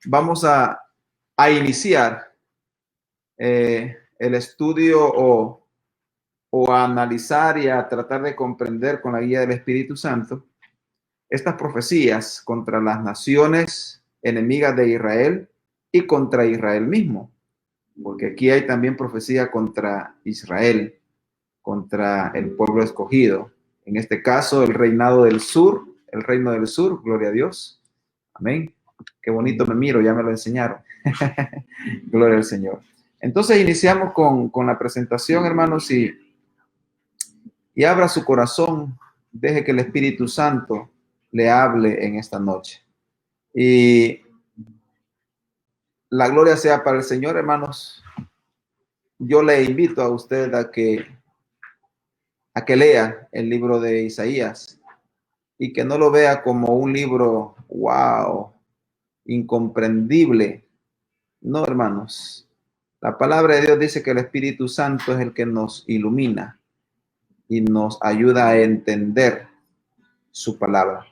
vamos a iniciar el estudio o a analizar y a tratar de comprender con la guía del Espíritu Santo estas profecías contra las naciones enemigas de Israel y contra Israel mismo, porque aquí hay también profecía contra Israel, contra el pueblo escogido. En este caso, el reino del sur, gloria a Dios. Amén. Qué bonito me miro, ya me lo enseñaron. Gloria al Señor. Entonces iniciamos con la presentación, hermanos, y abra su corazón, deje que el Espíritu Santo le hable en esta noche. Y la gloria sea para el Señor, hermanos. Yo le invito a usted a que lea el libro de Isaías y que no lo vea como un libro, wow, incomprendible. No, hermanos. La palabra de Dios dice que el Espíritu Santo es el que nos ilumina y nos ayuda a entender su palabra.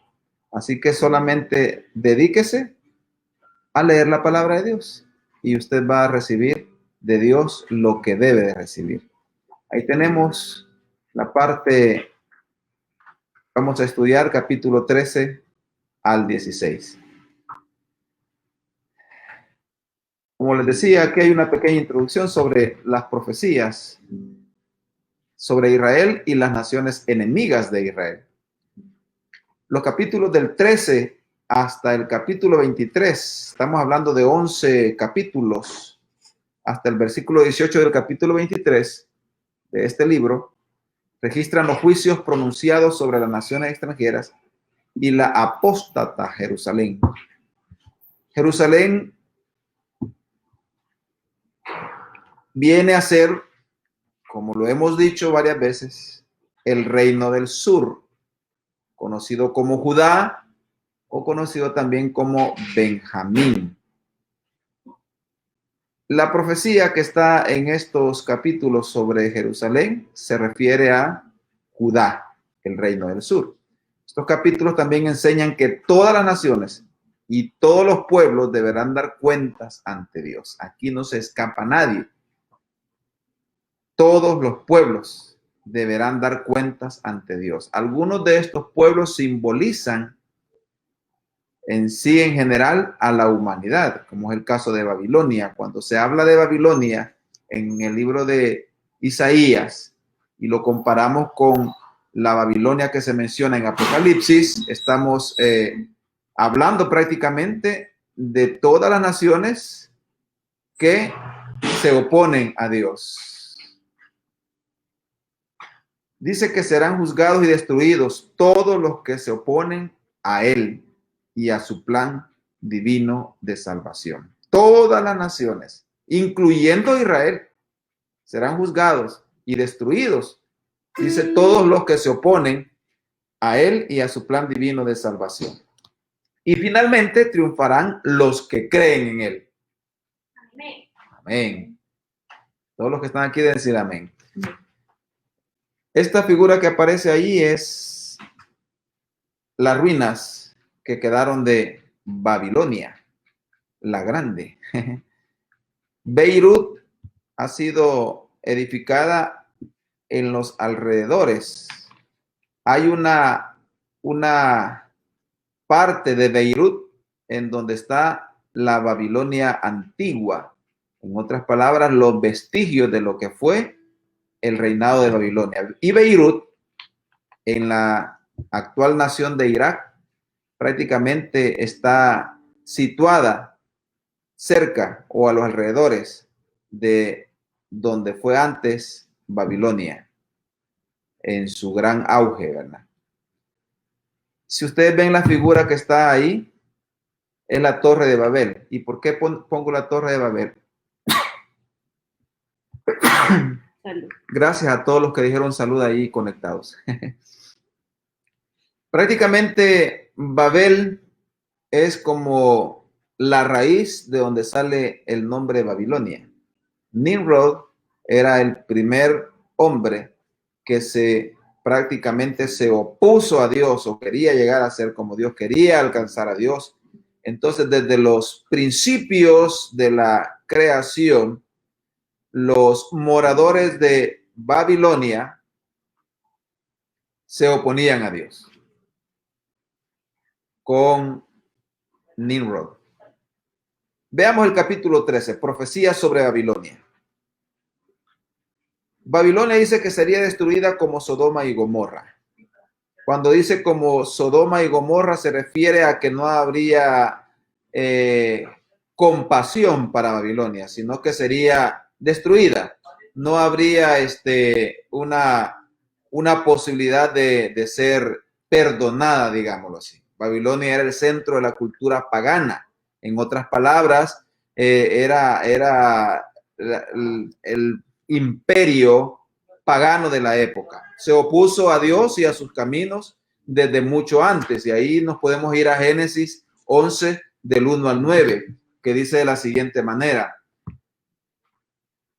Así que solamente dedíquese a leer la palabra de Dios y usted va a recibir de Dios lo que debe de recibir. Ahí tenemos la parte, vamos a estudiar capítulo 13 al 16. Como les decía, aquí hay una pequeña introducción sobre las profecías sobre Israel y las naciones enemigas de Israel. Los capítulos del 13 hasta el capítulo 23, estamos hablando de 11 capítulos, hasta el versículo 18 del capítulo 23 de este libro, registran los juicios pronunciados sobre las naciones extranjeras y la apóstata Jerusalén. Jerusalén viene a ser, como lo hemos dicho varias veces, el reino del sur, conocido como Judá o conocido también como Benjamín. La profecía que está en estos capítulos sobre Jerusalén se refiere a Judá, el reino del sur. Estos capítulos también enseñan que todas las naciones y todos los pueblos deberán dar cuentas ante Dios. Aquí no se escapa nadie. Todos los pueblos deberán dar cuentas ante Dios. Algunos de estos pueblos simbolizan en sí, en general, a la humanidad, como es el caso de Babilonia. Cuando se habla de Babilonia en el libro de Isaías y lo comparamos con la Babilonia que se menciona en Apocalipsis, estamos hablando prácticamente de todas las naciones que se oponen a Dios. Dice que serán juzgados y destruidos todos los que se oponen a Él y a su plan divino de salvación. Todas las naciones, incluyendo Israel, serán juzgados y destruidos. Dice todos los que se oponen a Él y a su plan divino de salvación. Y finalmente triunfarán los que creen en Él. Amén. Amén. Todos los que están aquí deben decir amén. Esta figura que aparece ahí es las ruinas que quedaron de Babilonia, la grande. Beirut ha sido edificada en los alrededores. Hay una parte de Beirut en donde está la Babilonia antigua. En otras palabras, los vestigios de lo que fue el reinado de Babilonia. Y Beirut, en la actual nación de Irak, prácticamente está situada cerca o a los alrededores de donde fue antes Babilonia, en su gran auge, ¿verdad? Si ustedes ven la figura que está ahí, es la Torre de Babel. ¿Y por qué pongo la Torre de Babel? Salud. Gracias a todos los que dijeron salud ahí conectados. Prácticamente Babel es como la raíz de donde sale el nombre Babilonia. Nimrod era el primer hombre que prácticamente se opuso a Dios o quería llegar a ser como Dios, quería alcanzar a Dios Entonces, desde los principios de la creación, los moradores de Babilonia se oponían a Dios con Nimrod. Veamos el capítulo 13, profecía sobre Babilonia. Babilonia dice que sería destruida como Sodoma y Gomorra. Cuando dice como Sodoma y Gomorra se refiere a que no habría compasión para Babilonia, sino que sería destruida. No habría una posibilidad de ser perdonada, digámoslo así. Babilonia era el centro de la cultura pagana. En otras palabras, era el imperio pagano de la época. Se opuso a Dios y a sus caminos desde mucho antes. Y ahí nos podemos ir a Génesis 11, del 1 al 9, que dice de la siguiente manera.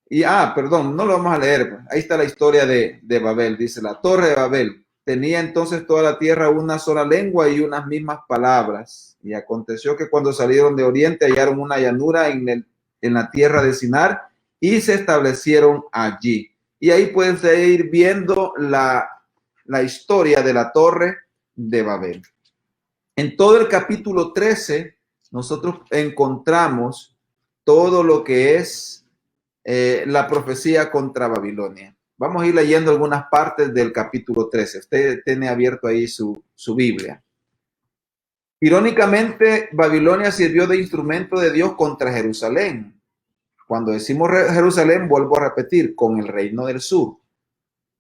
Y, perdón, no lo vamos a leer. Ahí está la historia de Babel. Dice, la torre de Babel tenía entonces toda la tierra una sola lengua y unas mismas palabras. Y aconteció que cuando salieron de oriente hallaron una llanura en la tierra de Sinar y se establecieron allí. Y ahí pueden ir viendo la historia de la torre de Babel. En todo el capítulo 13, nosotros encontramos todo lo que es la profecía contra Babilonia. Vamos a ir leyendo algunas partes del capítulo 13. Usted tiene abierto ahí su Biblia. Irónicamente, Babilonia sirvió de instrumento de Dios contra Jerusalén. Cuando decimos Jerusalén, vuelvo a repetir, con el reino del sur,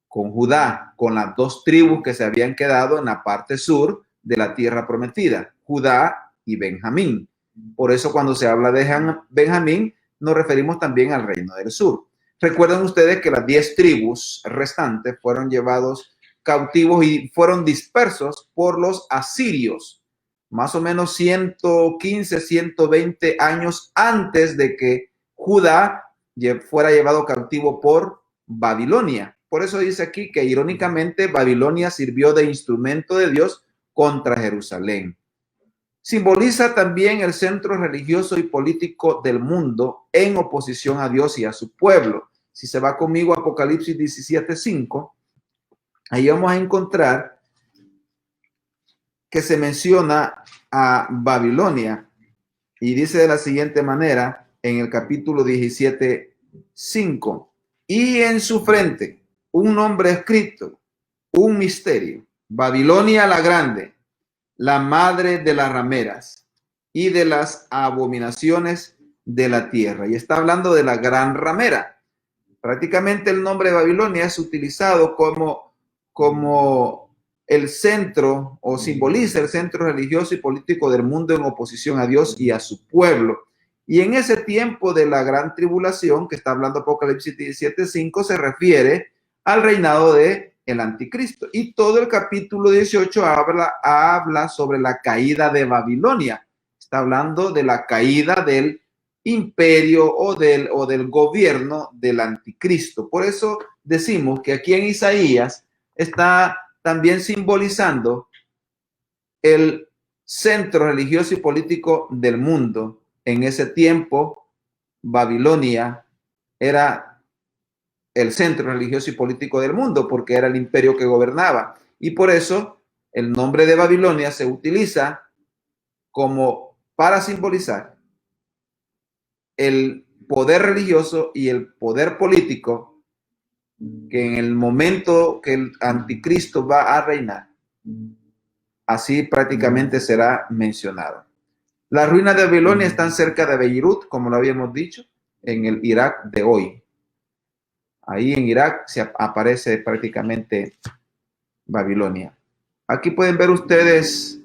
con Judá, con las dos tribus que se habían quedado en la parte sur de la tierra prometida, Judá y Benjamín. Por eso cuando se habla de Benjamín, nos referimos también al reino del sur. Recuerden ustedes que las 10 tribus restantes fueron llevados cautivos y fueron dispersos por los asirios, más o menos 115, 120 años antes de que Judá fuera llevado cautivo por Babilonia. Por eso dice aquí que irónicamente Babilonia sirvió de instrumento de Dios contra Jerusalén. Simboliza también el centro religioso y político del mundo en oposición a Dios y a su pueblo. Si se va conmigo a Apocalipsis 17:5, ahí vamos a encontrar que se menciona a Babilonia y dice de la siguiente manera en el capítulo 17:5, y en su frente un nombre escrito, un misterio, Babilonia la grande, la madre de las rameras y de las abominaciones de la tierra. Y está hablando de la gran ramera. Prácticamente el nombre de Babilonia es utilizado como el centro o simboliza el centro religioso y político del mundo en oposición a Dios y a su pueblo. Y en ese tiempo de la gran tribulación que está hablando Apocalipsis 17:5 se refiere al reinado de el anticristo. Y todo el capítulo 18 habla sobre la caída de Babilonia. Está hablando de la caída del imperio o del gobierno del anticristo. Por eso decimos que aquí en Isaías está también simbolizando el centro religioso y político del mundo. En ese tiempo, Babilonia era el centro religioso y político del mundo porque era el imperio que gobernaba. Y por eso el nombre de Babilonia se utiliza como para simbolizar el poder religioso y el poder político que en el momento que el anticristo va a reinar, así prácticamente será mencionado. Las ruinas de Babilonia están cerca de Beirut, como lo habíamos dicho, en el Irak de hoy. Ahí en Irak se aparece prácticamente Babilonia. Aquí pueden ver ustedes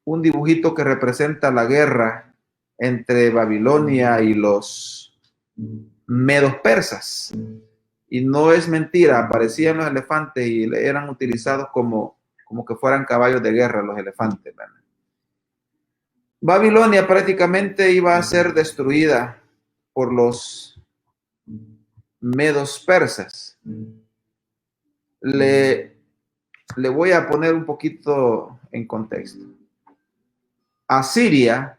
un dibujito que representa la guerra entre Babilonia y los medos persas. Y no es mentira, aparecían los elefantes y eran utilizados como que fueran caballos de guerra los elefantes, ¿verdad? Babilonia prácticamente iba a ser destruida por los medos persas. Le voy a poner un poquito en contexto. Asiria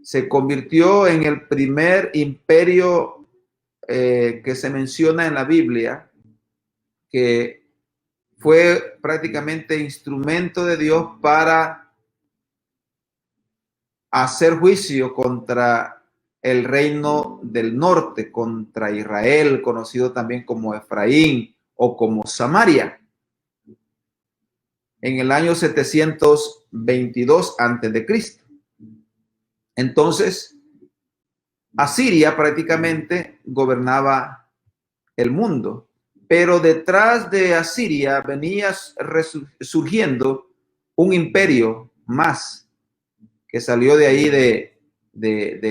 se convirtió en el primer imperio que se menciona en la Biblia, que fue prácticamente instrumento de Dios para hacer juicio contra el reino del norte, contra Israel, conocido también como Efraín o como Samaria, en el año 722 antes de Cristo. Entonces, Asiria prácticamente gobernaba el mundo, pero detrás de Asiria venía surgiendo un imperio más que salió de ahí de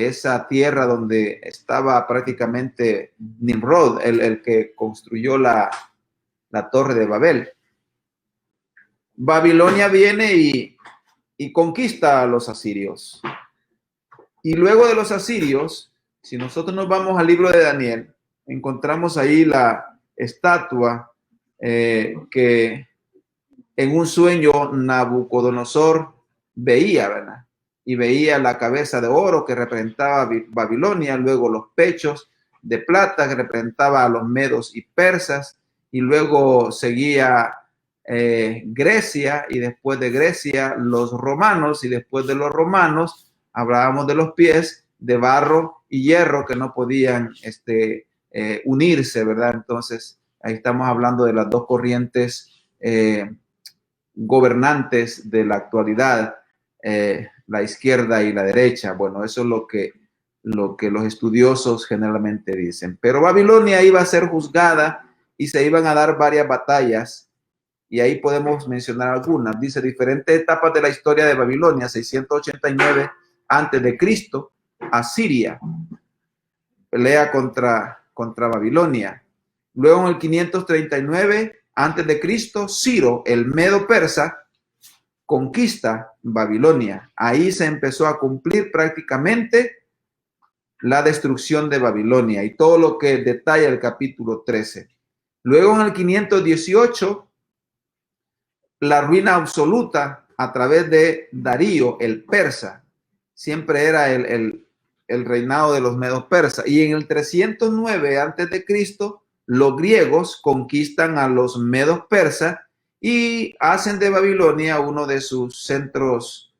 esa tierra donde estaba prácticamente Nimrod, el que construyó la torre de Babel. Babilonia viene y conquista a los asirios. Y luego de los asirios, si nosotros nos vamos al libro de Daniel, encontramos ahí la estatua que en un sueño Nabucodonosor veía, ¿verdad? Y veía la cabeza de oro que representaba Babilonia, luego los pechos de plata que representaba a los medos y persas, y luego seguía Grecia, y después de Grecia los romanos, y después de los romanos hablábamos de los pies de barro y hierro que no podían unirse, ¿verdad? Entonces ahí estamos hablando de las dos corrientes gobernantes de la actualidad, la izquierda y la derecha. Bueno, eso es lo que los estudiosos generalmente dicen. Pero Babilonia iba a ser juzgada y se iban a dar varias batallas, y ahí podemos mencionar algunas. Dice: diferentes etapas de la historia de Babilonia. 689 antes de Cristo, Asiria pelea contra Babilonia. Luego en el 539 antes de Cristo, Ciro, el medo persa, conquista Babilonia. Ahí se empezó a cumplir prácticamente la destrucción de Babilonia y todo lo que detalla el capítulo 13. Luego en el 518, la ruina absoluta a través de Darío, el persa. Siempre era el reinado de los medos persas. Y en el 309 antes de Cristo, los griegos conquistan a los medos persas y hacen de Babilonia uno de sus centros,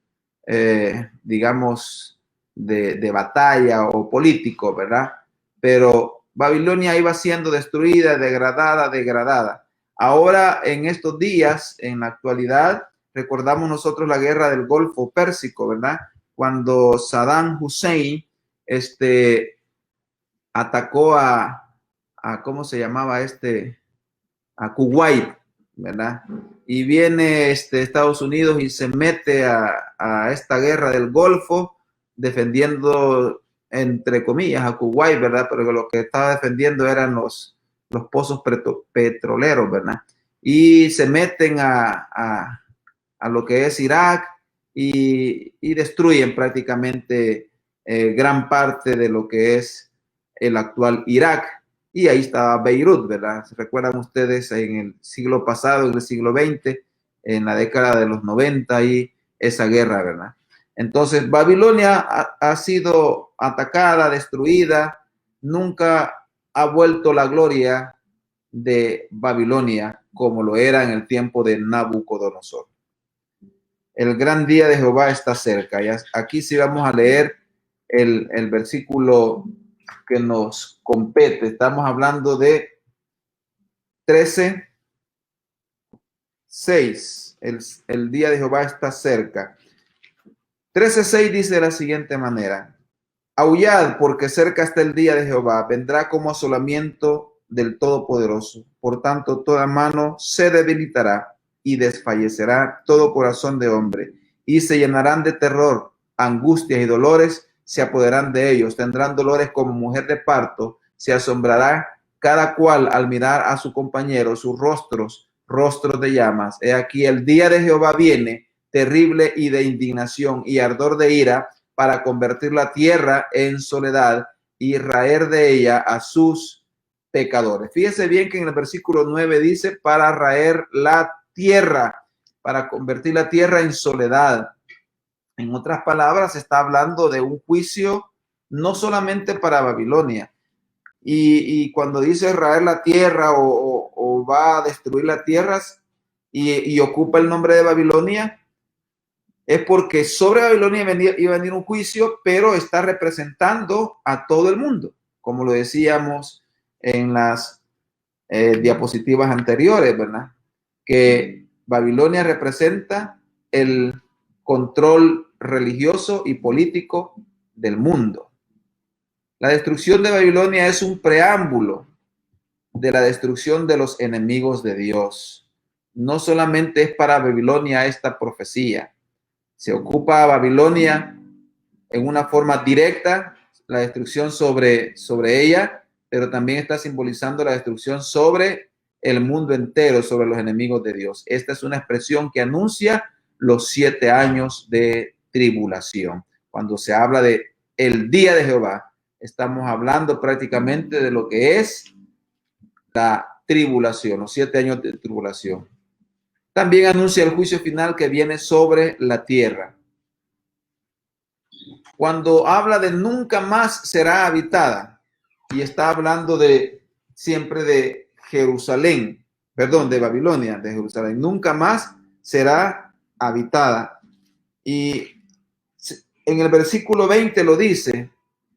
digamos, de batalla o político, ¿verdad? Pero Babilonia iba siendo destruida, degradada. Ahora, en estos días, en la actualidad, recordamos nosotros la guerra del Golfo Pérsico, ¿verdad? Cuando Saddam Hussein atacó a ¿cómo se llamaba a Kuwait, ¿verdad? Y viene Estados Unidos y se mete a esta guerra del Golfo defendiendo, entre comillas, a Kuwait, ¿verdad? Pero lo que estaba defendiendo eran los pozos petroleros, ¿verdad? Y se meten a lo que es Irak y destruyen prácticamente gran parte de lo que es el actual Irak. Y ahí estaba Beirut, ¿verdad? ¿Se recuerdan ustedes en el siglo pasado, en el siglo XX, en la década de los 90 y esa guerra, ¿verdad? Entonces, Babilonia ha sido atacada, destruida, nunca ha vuelto la gloria de Babilonia como lo era en el tiempo de Nabucodonosor. El gran día de Jehová está cerca. Y aquí sí vamos a leer el versículo que nos compete. Estamos hablando de 13:6. El día de Jehová está cerca. 13:6 dice de la siguiente manera: aullad, porque cerca está el día de Jehová, vendrá como asolamiento del Todopoderoso. Por tanto, toda mano se debilitará y desfallecerá todo corazón de hombre, y se llenarán de terror, angustias y dolores se apoderarán de ellos. Tendrán dolores como mujer de parto, se asombrará cada cual al mirar a su compañero, sus rostros de llamas. He aquí el día de Jehová viene, terrible y de indignación y ardor de ira, para convertir la tierra en soledad y raer de ella a sus pecadores. Fíjese bien que en el versículo 9 dice: para raer la tierra, para convertir la tierra en soledad. En otras palabras, está hablando de un juicio no solamente para Babilonia. Y cuando dice Israel la tierra o va a destruir las tierras y ocupa el nombre de Babilonia, es porque sobre Babilonia iba a venir un juicio, pero está representando a todo el mundo, como lo decíamos en las diapositivas anteriores, ¿verdad? Que Babilonia representa el control religioso y político del mundo. La destrucción de Babilonia es un preámbulo de la destrucción de los enemigos de Dios. No solamente es para Babilonia esta profecía, se ocupa a Babilonia en una forma directa, la destrucción sobre ella, pero también está simbolizando la destrucción sobre el mundo entero, sobre los enemigos de Dios. Esta es una expresión que anuncia los 7 años de tribulación. Cuando se habla de el día de Jehová, estamos hablando prácticamente de lo que es la tribulación, los 7 años de tribulación. También anuncia el juicio final que viene sobre la tierra. Cuando habla de nunca más será habitada, y está hablando de siempre de Jerusalén, perdón, de Babilonia, de Jerusalén, nunca más será habitada. Y en el versículo 20 lo dice,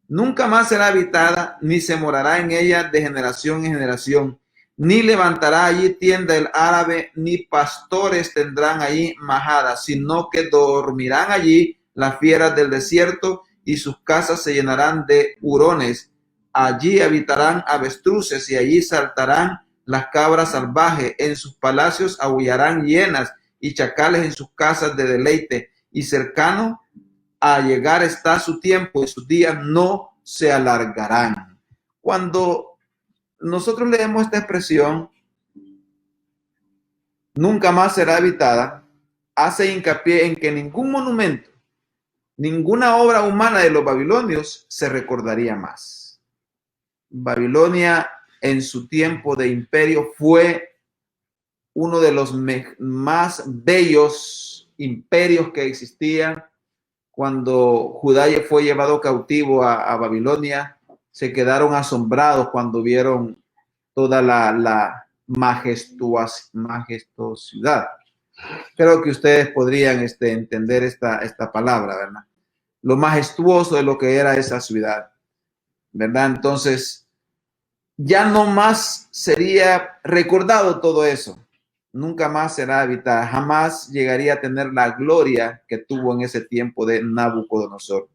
nunca más será habitada, ni se morará en ella de generación en generación, ni levantará allí tienda el árabe, ni pastores tendrán allí majada, sino que dormirán allí las fieras del desierto, y sus casas se llenarán de hurones. Allí habitarán avestruces, y allí saltarán las cabras salvajes. En sus palacios aullarán hienas, y chacales en sus casas de deleite. Y cercano a llegar está su tiempo, y sus días no se alargarán. Cuando nosotros leemos esta expresión, nunca más será habitada, hace hincapié en que ningún monumento, ninguna obra humana de los babilonios se recordaría más. Babilonia en su tiempo de imperio fue uno de los más bellos imperios que existían. Cuando Judá fue llevado cautivo a Babilonia, se quedaron asombrados cuando vieron toda la majestuosidad. Creo que ustedes podrían entender esta palabra, ¿verdad? Lo majestuoso de lo que era esa ciudad, ¿verdad? Entonces, ya no más sería recordado todo eso. Nunca más será habitada. Jamás llegaría a tener la gloria que tuvo en ese tiempo de Nabucodonosor.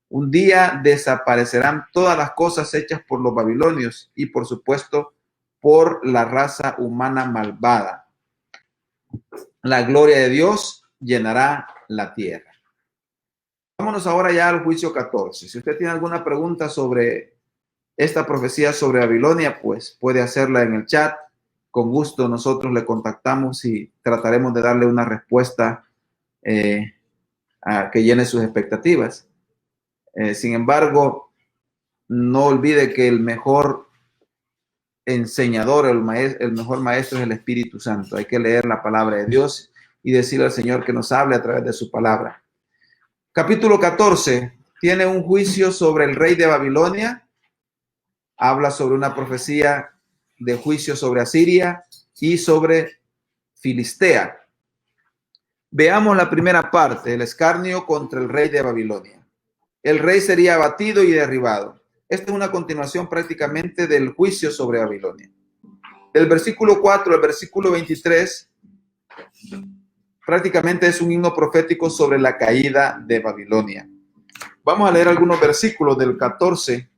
Un día desaparecerán todas las cosas hechas por los babilonios y, por supuesto, por la raza humana malvada. La gloria de Dios llenará la tierra. Vámonos ahora ya al juicio 14. Si usted tiene alguna pregunta sobre esta profecía sobre Babilonia, pues puede hacerla en el chat. Con gusto nosotros le contactamos y trataremos de darle una respuesta a que llene sus expectativas. Sin embargo, no olvide que el mejor enseñador, el mejor maestro es el Espíritu Santo. Hay que leer la palabra de Dios y decirle al Señor que nos hable a través de su palabra. Capítulo 14 tiene un juicio sobre el rey de Babilonia. Habla sobre una profecía de juicio sobre Asiria y sobre Filistea. Veamos la primera parte, el escarnio contra el rey de Babilonia. El rey sería abatido y derribado. Esta es una continuación prácticamente del juicio sobre Babilonia. Del versículo 4 al versículo 23 prácticamente es un himno profético sobre la caída de Babilonia. Vamos a leer algunos versículos del 14.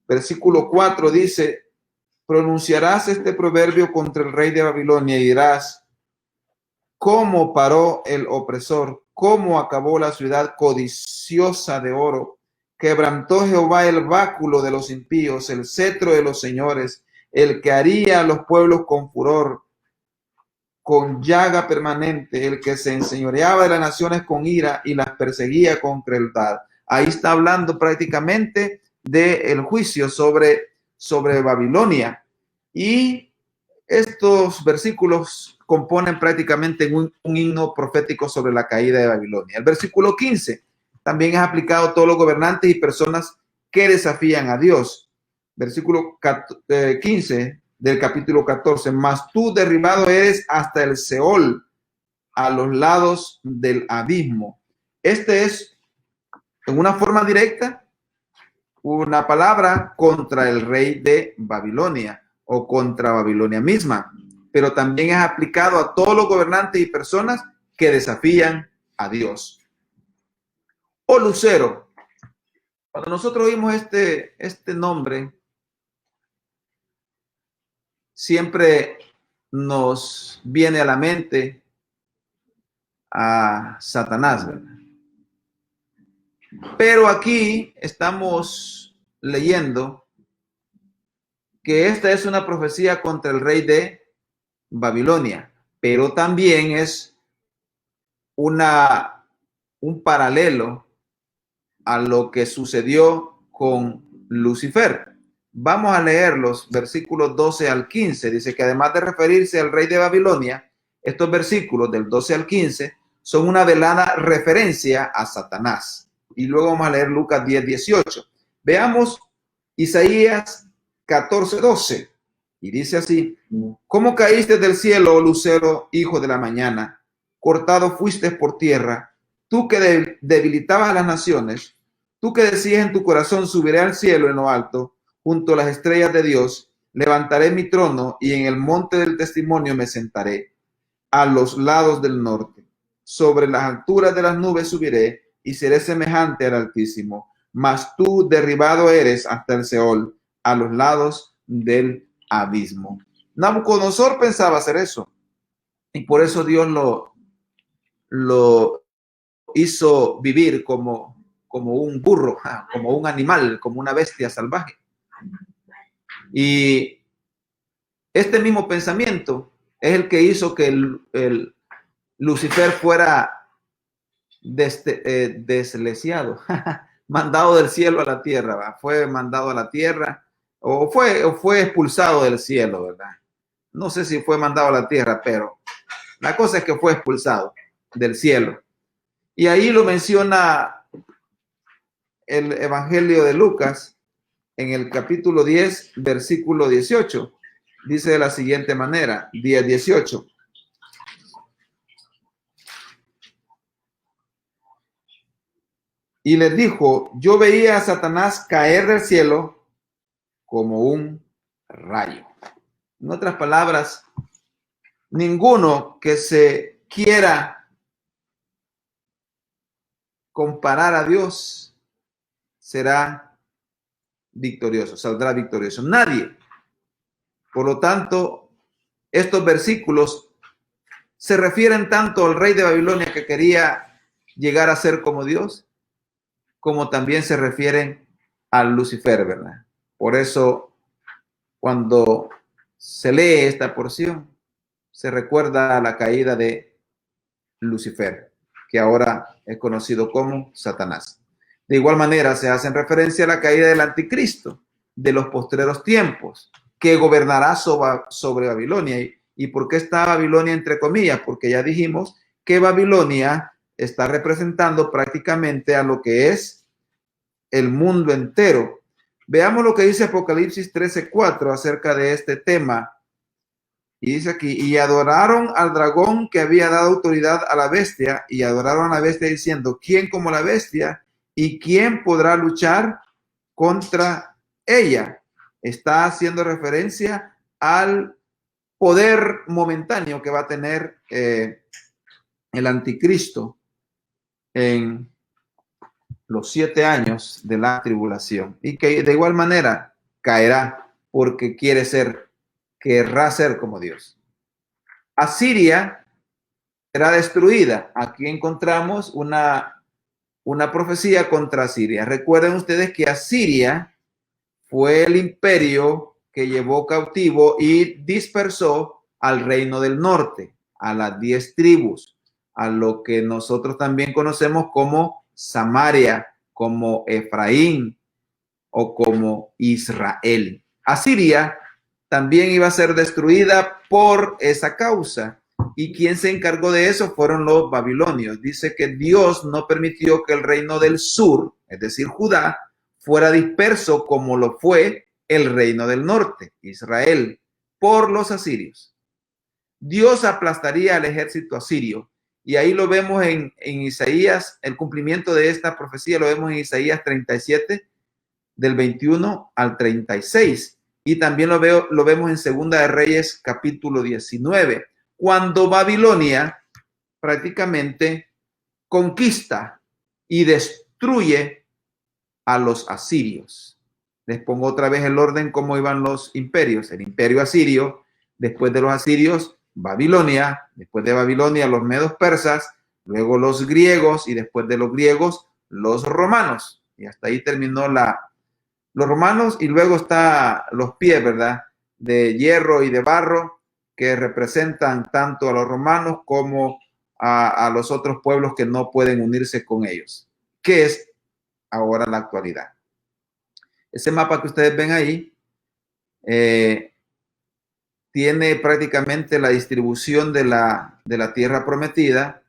Versículo 4 dice, pronunciarás este proverbio contra el rey de Babilonia y dirás, ¿cómo paró el opresor? ¿Cómo acabó la ciudad codiciosa de oro? Quebrantó Jehová el báculo de los impíos, el cetro de los señores, el que haría a los pueblos con furor, con llaga permanente, el que se enseñoreaba de las naciones con ira y las perseguía con crueldad. Ahí está hablando prácticamente del juicio sobre Babilonia. Y estos versículos componen prácticamente un himno profético sobre la caída de Babilonia. El versículo 15 también es aplicado a todos los gobernantes y personas que desafían a Dios. Versículo 15 del capítulo 14. Mas tú derribado eres hasta el Seol, a los lados del abismo. Este es, en una forma directa, una palabra contra el rey de Babilonia o contra Babilonia misma, pero también es aplicado a todos los gobernantes y personas que desafían a Dios. O lucero. Cuando nosotros oímos este nombre, siempre nos viene a la mente a Satanás, ¿verdad? Pero aquí estamos leyendo que esta es una profecía contra el rey de Babilonia, pero también es un paralelo a lo que sucedió con Lucifer. Vamos a leer los versículos 12 al 15. Dice que además de referirse al rey de Babilonia, estos versículos del 12 al 15 son una velada referencia a Satanás. Y luego vamos a leer Lucas 10, 18. Veamos Isaías 14, 12. Y dice así: ¿Cómo caíste del cielo, oh lucero, hijo de la mañana? Cortado fuiste por tierra, tú que debilitabas a las naciones, tú que decías en tu corazón, subiré al cielo en lo alto, junto a las estrellas de Dios, levantaré mi trono y en el monte del testimonio me sentaré, a los lados del norte. Sobre las alturas de las nubes subiré y seré semejante al Altísimo. Mas tú derribado eres hasta el Seol, a los lados del abismo. Nabucodonosor pensaba hacer eso, y por eso Dios lo hizo vivir como un burro, como un animal, como una bestia salvaje. Y este mismo pensamiento es el que hizo que el Lucifer fuera desleciado, mandado del cielo a la tierra, ¿verdad? Fue mandado a la tierra o fue expulsado del cielo, ¿verdad? No sé si fue mandado a la tierra, pero la cosa es que fue expulsado del cielo. Y ahí lo menciona el Evangelio de Lucas en el capítulo 10, versículo 18. Dice de la siguiente manera, 10, 18. Y les dijo: yo veía a Satanás caer del cielo como un rayo. En otras palabras, ninguno que se quiera comparar a Dios será victorioso, saldrá victorioso. Nadie. Por lo tanto, estos versículos se refieren tanto al rey de Babilonia que quería llegar a ser como Dios, como también se refieren a Lucifer, ¿verdad? Por eso, cuando se lee esta porción, se recuerda a la caída de Lucifer, que ahora es conocido como Satanás. De igual manera, se hacen referencia a la caída del anticristo de los postreros tiempos, que gobernará sobre Babilonia. ¿Y por qué está Babilonia entre comillas? Porque ya dijimos que Babilonia está representando prácticamente a lo que es el mundo entero. Veamos lo que dice Apocalipsis 13:4 acerca de este tema. Y dice aquí: y adoraron al dragón que había dado autoridad a la bestia, y adoraron a la bestia diciendo: ¿quién como la bestia? ¿Y quién podrá luchar contra ella? Está haciendo referencia al poder momentáneo que va a tener el anticristo en los 7 años de la tribulación, y que de igual manera caerá porque querrá ser como Dios. Asiria será destruida. Aquí encontramos una profecía contra Asiria. Recuerden ustedes que Asiria fue el imperio que llevó cautivo y dispersó al reino del norte, a las 10 tribus, a lo que nosotros también conocemos como Samaria, como Efraín o como Israel. Asiria también iba a ser destruida por esa causa. ¿Y quien se encargó de eso? Fueron los babilonios. Dice que Dios no permitió que el reino del sur, es decir, Judá, fuera disperso como lo fue el reino del norte, Israel, por los asirios. Dios aplastaría al ejército asirio. Y ahí lo vemos en Isaías, el cumplimiento de esta profecía lo vemos en Isaías 37, del 21 al 36. Y también lo vemos en Segunda de Reyes, capítulo 19, cuando Babilonia prácticamente conquista y destruye a los asirios. Les pongo otra vez el orden cómo iban los imperios. El imperio asirio, después de los asirios, Babilonia, después de Babilonia, los medos persas, luego los griegos y después de los griegos, los romanos. Y hasta ahí terminó los romanos y luego está los pies, ¿verdad? De hierro y de barro que representan tanto a los romanos como a los otros pueblos que no pueden unirse con ellos, que es ahora la actualidad. Ese mapa que ustedes ven ahí tiene prácticamente la distribución de la tierra prometida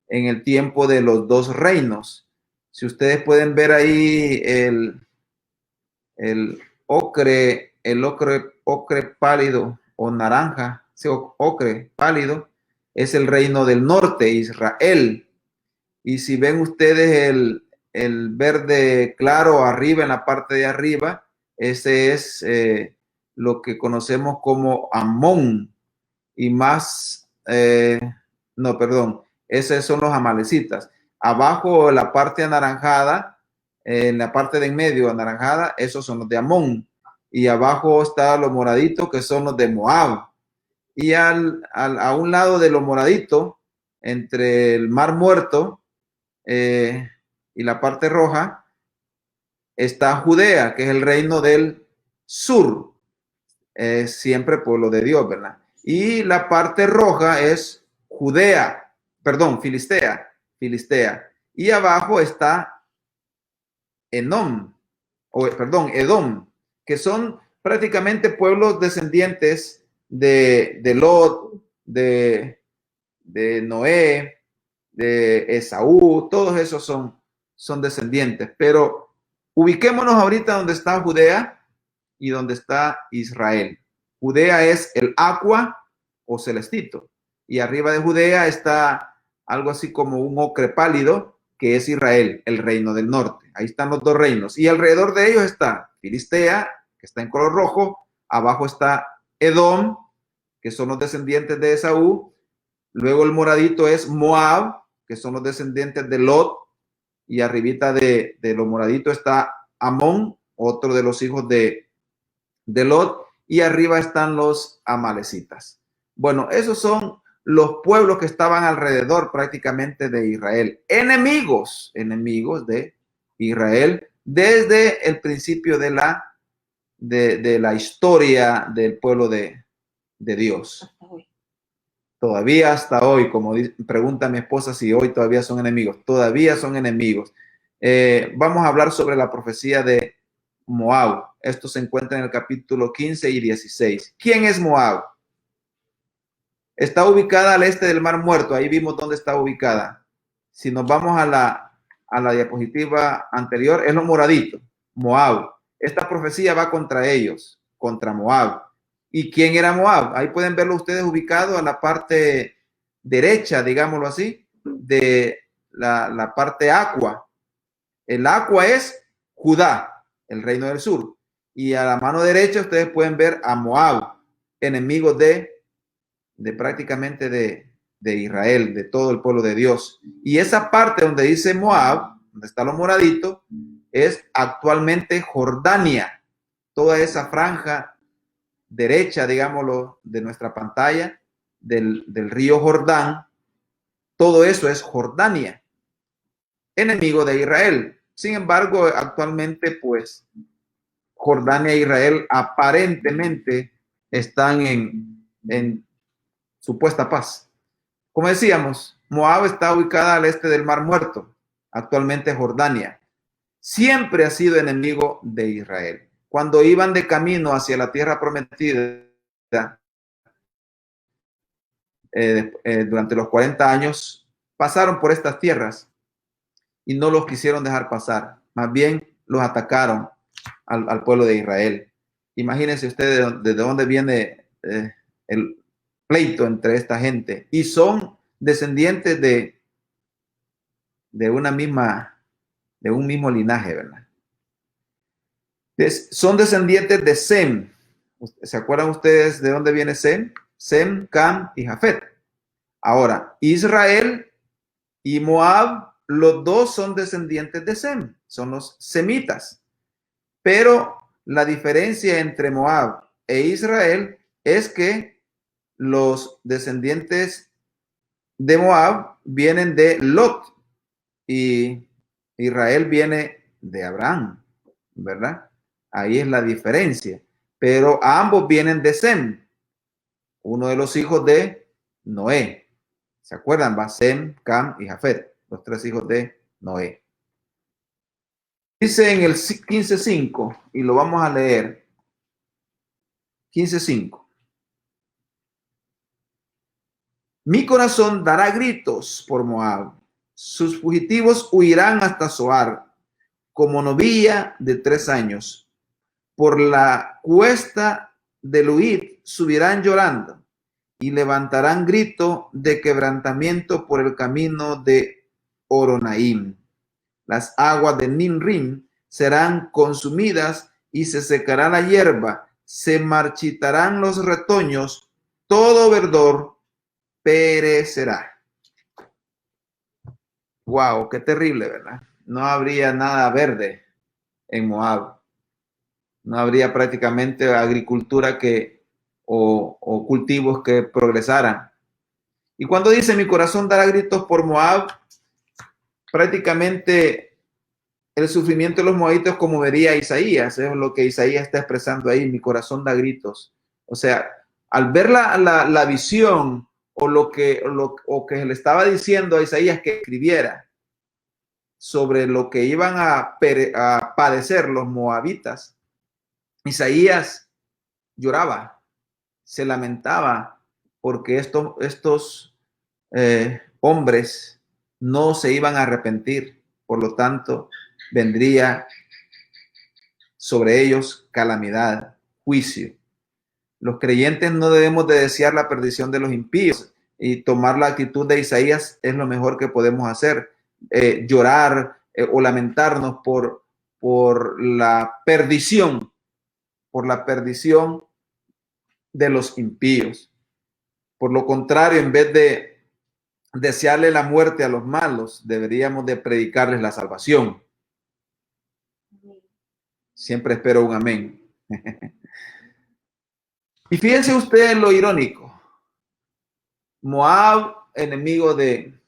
en el tiempo de los dos reinos. Si ustedes pueden ver ahí el ocre pálido o naranja, ese ocre pálido es el reino del norte, Israel. Y si ven ustedes el verde claro arriba, en la parte de arriba, ese es lo que conocemos como Amón. Y más, no, perdón, esos son los amalecitas. Abajo, la parte anaranjada, en la parte de en medio anaranjada, esos son los de Amón. Y abajo está los moraditos, que son los de Moab. Y a un lado de los moraditos, entre el Mar Muerto y la parte roja, está Judea, que es el reino del sur. Siempre pueblo de Dios, ¿verdad? Y la parte roja es Judea, perdón, Filistea. Y abajo está Edom, que son prácticamente pueblos descendientes de Lot, de Noé, de Esaú, todos esos son descendientes. Pero ubiquémonos ahorita donde está Judea y donde está Israel. Judea es el Aqua o celestito. Y arriba de Judea está algo así como un ocre pálido, que es Israel, el reino del norte. Ahí están los dos reinos. Y alrededor de ellos está Filistea, que está en color rojo. Abajo está Edom, que son los descendientes de Esaú. Luego el moradito es Moab, que son los descendientes de Lot. Y arribita de los moraditos está Amón, otro de los hijos de Lot. Y arriba están los amalecitas. Bueno, esos son los pueblos que estaban alrededor prácticamente de Israel. Enemigos de Israel desde el principio de la historia del pueblo de Dios. Todavía hasta hoy, como pregunta mi esposa si hoy todavía son enemigos. Todavía son enemigos. Vamos a hablar sobre la profecía de Moab. Esto se encuentra en el capítulo 15 y 16. ¿Quién es Moab? Está ubicada al este del Mar Muerto. Ahí vimos dónde está ubicada. Si nos vamos a la diapositiva anterior, es lo moradito, Moab. Esta profecía va contra ellos, contra Moab. ¿Y quién era Moab? Ahí pueden verlo ustedes ubicado a la parte derecha, digámoslo así, de la parte Aqua. El Aqua es Judá, el reino del sur. Y a la mano derecha ustedes pueden ver a Moab, enemigos de prácticamente de Israel, de todo el pueblo de Dios. Y esa parte donde dice Moab, donde está lo moradito, es actualmente Jordania. Toda esa franja derecha, digámoslo, de nuestra pantalla, del río Jordán, todo eso es Jordania, enemigo de Israel. Sin embargo, actualmente, pues, Jordania e Israel aparentemente están en supuesta paz. Como decíamos, Moab está ubicada al este del Mar Muerto, actualmente Jordania. Siempre ha sido enemigo de Israel. cuando iban de camino hacia la tierra prometida, durante los 40 años, pasaron por estas tierras y no los quisieron dejar pasar. Más bien los atacaron al pueblo de Israel. Imagínense ustedes de dónde viene el pleito entre esta gente. Y son descendientes de un mismo linaje, ¿verdad? Son descendientes de Sem. ¿Se acuerdan ustedes de dónde viene Sem? Sem, Cam y Jafet. Ahora, Israel y Moab, los dos son descendientes de Sem, son los semitas. Pero la diferencia entre Moab e Israel es que los descendientes de Moab vienen de Lot y Israel viene de Abraham, ¿verdad? Ahí es la diferencia. Pero ambos vienen de Sem, uno de los hijos de Noé. ¿Se acuerdan? Va Sem, Cam y Jafet, los tres hijos de Noé. Dice en el 15:5, y lo vamos a leer. 15:5. Mi corazón dará gritos por Moab. Sus fugitivos huirán hasta Zoar, como novilla de 3 años. Por la cuesta de Luhit subirán llorando y levantarán grito de quebrantamiento por el camino de Horonaim. Las aguas de Nimrim serán consumidas y se secará la hierba, se marchitarán los retoños, todo verdor perecerá. Wow, qué terrible, ¿verdad? No habría nada verde en Moab. No habría prácticamente agricultura o cultivos que progresaran. Y cuando dice mi corazón dará gritos por Moab, prácticamente el sufrimiento de los moabitas, como vería Isaías, es lo que Isaías está expresando ahí, mi corazón da gritos. O sea, al ver la visión o lo que le estaba diciendo a Isaías que escribiera sobre lo que iban a padecer los moabitas, Isaías lloraba, se lamentaba porque estos hombres no se iban a arrepentir. Por lo tanto, vendría sobre ellos calamidad, juicio. Los creyentes no debemos de desear la perdición de los impíos, y tomar la actitud de Isaías es lo mejor que podemos hacer. Llorar o lamentarnos por la perdición de los impíos. Por lo contrario, en vez de desearle la muerte a los malos, deberíamos de predicarles la salvación. Siempre espero un amén. Y fíjense ustedes lo irónico. Moab, enemigo del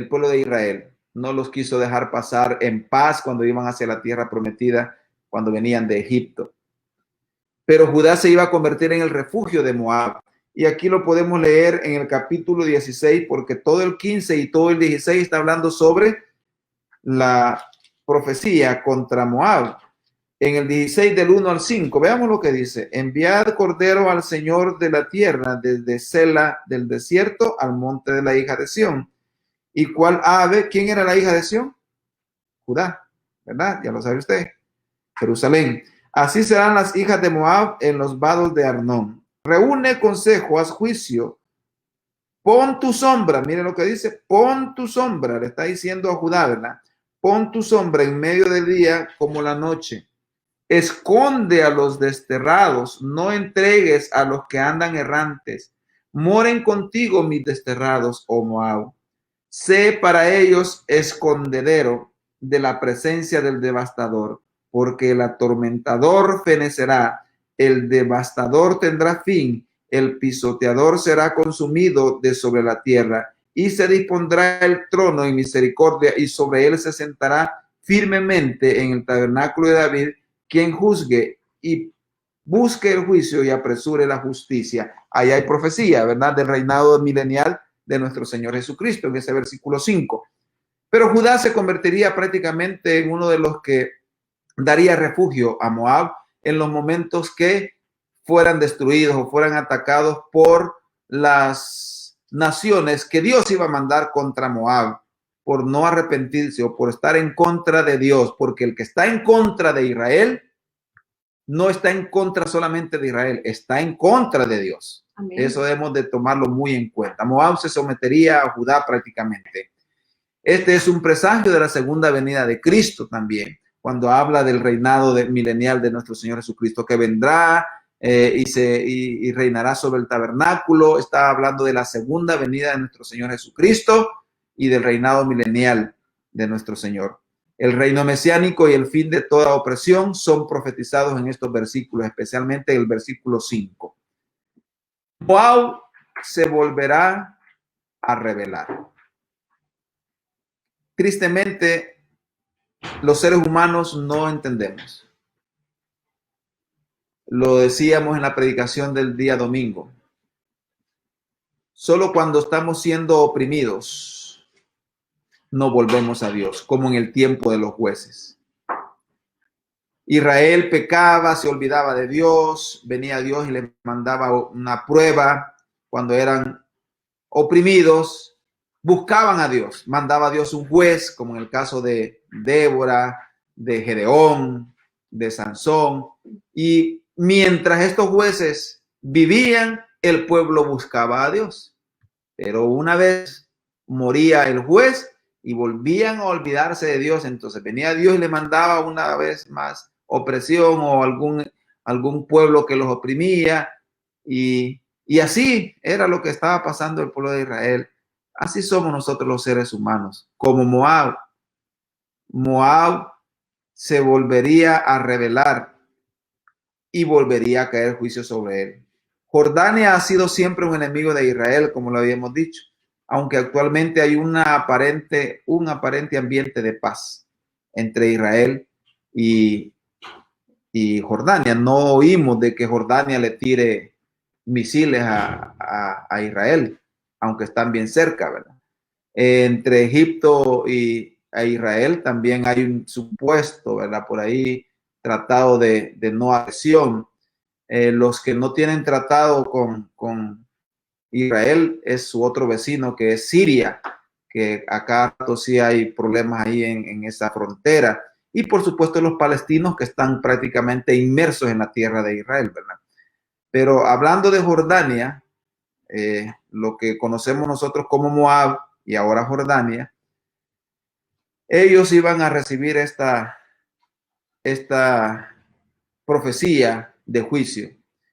pueblo de Israel, no los quiso dejar pasar en paz cuando iban hacia la tierra prometida, cuando venían de Egipto. Pero Judá se iba a convertir en el refugio de Moab. Y aquí lo podemos leer en el capítulo 16, porque todo el 15 y todo el 16 está hablando sobre la profecía contra Moab. En el 16 del 1 al 5, veamos lo que dice. Enviad cordero al Señor de la tierra, desde Sela del desierto al monte de la hija de Sión. ¿Y cuál ave? ¿Quién era la hija de Sión? Judá, ¿verdad? Ya lo sabe usted. Jerusalén. Así serán las hijas de Moab en los vados de Arnón. Reúne consejo, haz juicio. Pon tu sombra, mire lo que dice, pon tu sombra, le está diciendo a Judá, ¿verdad? Pon tu sombra en medio del día como la noche. Esconde a los desterrados, no entregues a los que andan errantes. Moren contigo mis desterrados, oh Moab. Sé para ellos escondedero de la presencia del devastador, porque el atormentador fenecerá, el devastador tendrá fin, el pisoteador será consumido de sobre la tierra, y se dispondrá el trono en misericordia, y sobre él se sentará firmemente en el tabernáculo de David, quien juzgue y busque el juicio y apresure la justicia. Ahí hay profecía, ¿verdad? Del reinado milenial de nuestro Señor Jesucristo, en ese versículo 5. Pero Judá se convertiría prácticamente en uno de daría refugio a Moab en los momentos que fueran destruidos o fueran atacados por las naciones que Dios iba a mandar contra Moab por no arrepentirse o por estar en contra de Dios, porque el que está en contra de Israel no está en contra solamente de Israel, está en contra de Dios. Amén. Eso debemos de tomarlo muy en cuenta. Moab se sometería a Judá prácticamente. Este es un presagio de la segunda venida de Cristo también, cuando habla del reinado milenial de nuestro Señor Jesucristo, que vendrá y reinará sobre el tabernáculo. Está hablando de la segunda venida de nuestro Señor Jesucristo y del reinado milenial de nuestro Señor. El reino mesiánico y el fin de toda opresión son profetizados en estos versículos, especialmente el versículo 5. Moab se volverá a rebelar. Tristemente, los seres humanos no entendemos. Lo decíamos en la predicación del día domingo. Solo cuando estamos siendo oprimidos, no volvemos a Dios, como en el tiempo de los jueces. Israel pecaba, se olvidaba de Dios, venía Dios y le mandaba una prueba cuando eran oprimidos, buscaban a Dios, mandaba a Dios un juez, como en el caso de Débora, de Gedeón, de Sansón, y mientras estos jueces vivían, el pueblo buscaba a Dios. Pero una vez moría el juez y volvían a olvidarse de Dios, entonces venía Dios y le mandaba una vez más opresión o algún pueblo que los oprimía, y así era lo que estaba pasando el pueblo de Israel. Así somos nosotros los seres humanos, como Moab. Moab se volvería a rebelar y volvería a caer juicio sobre él. Jordania ha sido siempre un enemigo de Israel, como lo habíamos dicho, aunque actualmente hay un aparente ambiente de paz entre Israel y Jordania. No oímos de que Jordania le tire misiles a Israel, aunque están bien cerca, ¿verdad? Entre Egipto e Israel también hay un supuesto, ¿verdad? Por ahí tratado de no agresión. Los que no tienen tratado con Israel es su otro vecino, que es Siria, que acá sí hay problemas ahí en esa frontera. Y por supuesto los palestinos, que están prácticamente inmersos en la tierra de Israel, ¿verdad? Pero hablando de Jordania, lo que conocemos nosotros como Moab y ahora Jordania, ellos iban a recibir esta profecía de juicio.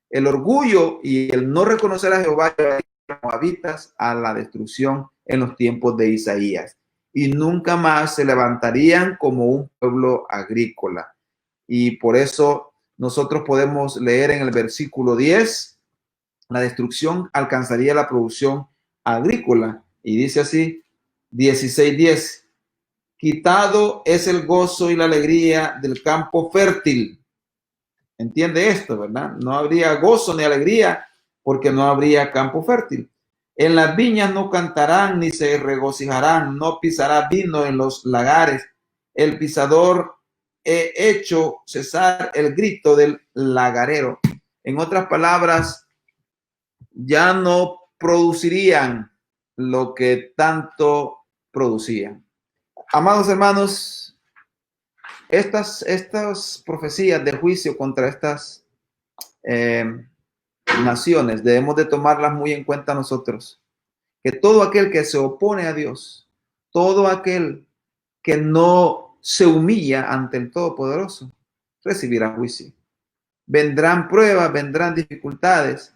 El orgullo y el no reconocer a Jehová llevarían a los moabitas a la destrucción en los tiempos de Isaías, y nunca más se levantarían como un pueblo agrícola. Y por eso nosotros podemos leer en el versículo 10, la destrucción alcanzaría la producción agrícola. Y dice así, 16:10, quitado es el gozo y la alegría del campo fértil. Entiende esto, ¿verdad? No habría gozo ni alegría porque no habría campo fértil. En las viñas no cantarán ni se regocijarán, no pisará vino en los lagares. El pisador he hecho cesar el grito del lagarero. En otras palabras, ya no producirían lo que tanto producían. Amados hermanos, estas profecías de juicio contra estas naciones debemos de tomarlas muy en cuenta nosotros. Que todo aquel que se opone a Dios, todo aquel que no se humilla ante el Todopoderoso, recibirá juicio. Vendrán pruebas, vendrán dificultades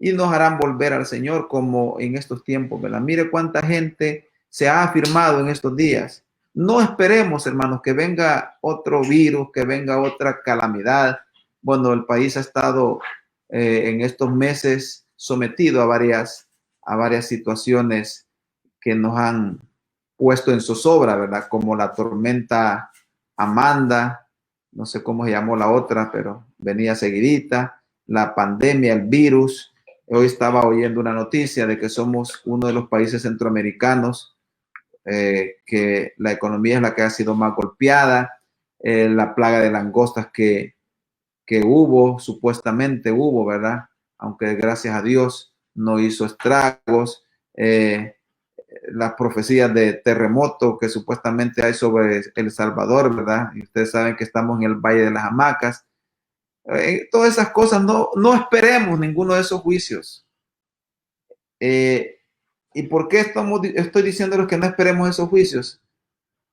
y nos harán volver al Señor, como en estos tiempos, ¿verdad? Mire cuánta gente se ha afirmado en estos días. No esperemos, hermanos, que venga otro virus, que venga otra calamidad. Bueno, el país ha estado en estos meses sometido a varias situaciones que nos han puesto en zozobra, ¿verdad? Como la tormenta Amanda, no sé cómo se llamó la otra, pero venía seguidita, la pandemia, el virus. Hoy estaba oyendo una noticia de que somos uno de los países centroamericanos que la economía es la que ha sido más golpeada. la plaga de langostas que hubo, supuestamente hubo, ¿verdad? Aunque gracias a Dios no hizo estragos. Las profecías de terremoto que supuestamente hay sobre El Salvador, ¿verdad? Y ustedes saben que estamos en el Valle de las Hamacas. Todas esas cosas, no esperemos ninguno de esos juicios. ¿Y por qué estoy diciéndoles que no esperemos esos juicios?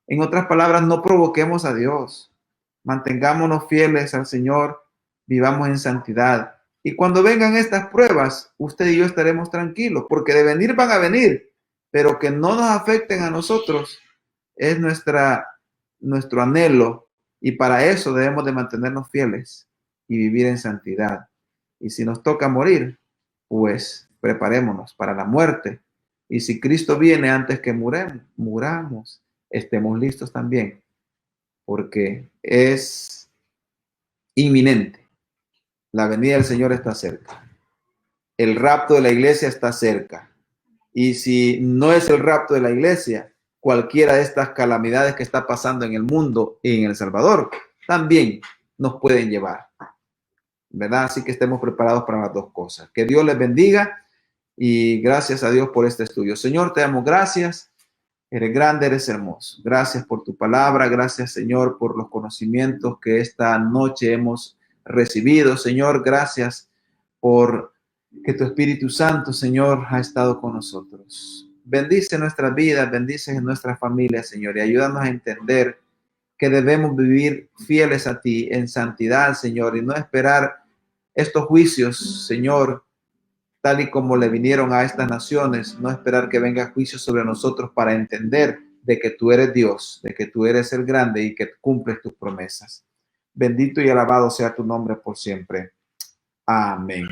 En otras palabras, no provoquemos a Dios. Mantengámonos fieles al Señor, vivamos en santidad. Y cuando vengan estas pruebas, usted y yo estaremos tranquilos, porque de venir van a venir, pero que no nos afecten a nosotros es nuestro anhelo. Y para eso debemos de mantenernos fieles y vivir en santidad. Y si nos toca morir, pues preparémonos para la muerte. Y si Cristo viene antes que muramos, estemos listos también, porque es inminente. La venida del Señor está cerca. El rapto de la iglesia está cerca. Y si no es el rapto de la iglesia, cualquiera de estas calamidades que está pasando en el mundo y en El Salvador, también nos pueden llevar, ¿verdad? Así que estemos preparados para las dos cosas. Que Dios les bendiga y gracias a Dios por este estudio. Señor, te damos gracias. Eres grande, eres hermoso. Gracias por tu palabra. Gracias, Señor, por los conocimientos que esta noche hemos recibido. Señor, gracias por que tu Espíritu Santo, Señor, ha estado con nosotros. Bendice nuestras vidas, bendice nuestras familias, Señor, y ayúdanos a entender que debemos vivir fieles a ti en santidad, Señor, y no esperar estos juicios, Señor, tal y como le vinieron a estas naciones, no esperar que venga juicio sobre nosotros para entender de que tú eres Dios, de que tú eres el grande y que cumples tus promesas. Bendito y alabado sea tu nombre por siempre. Amén.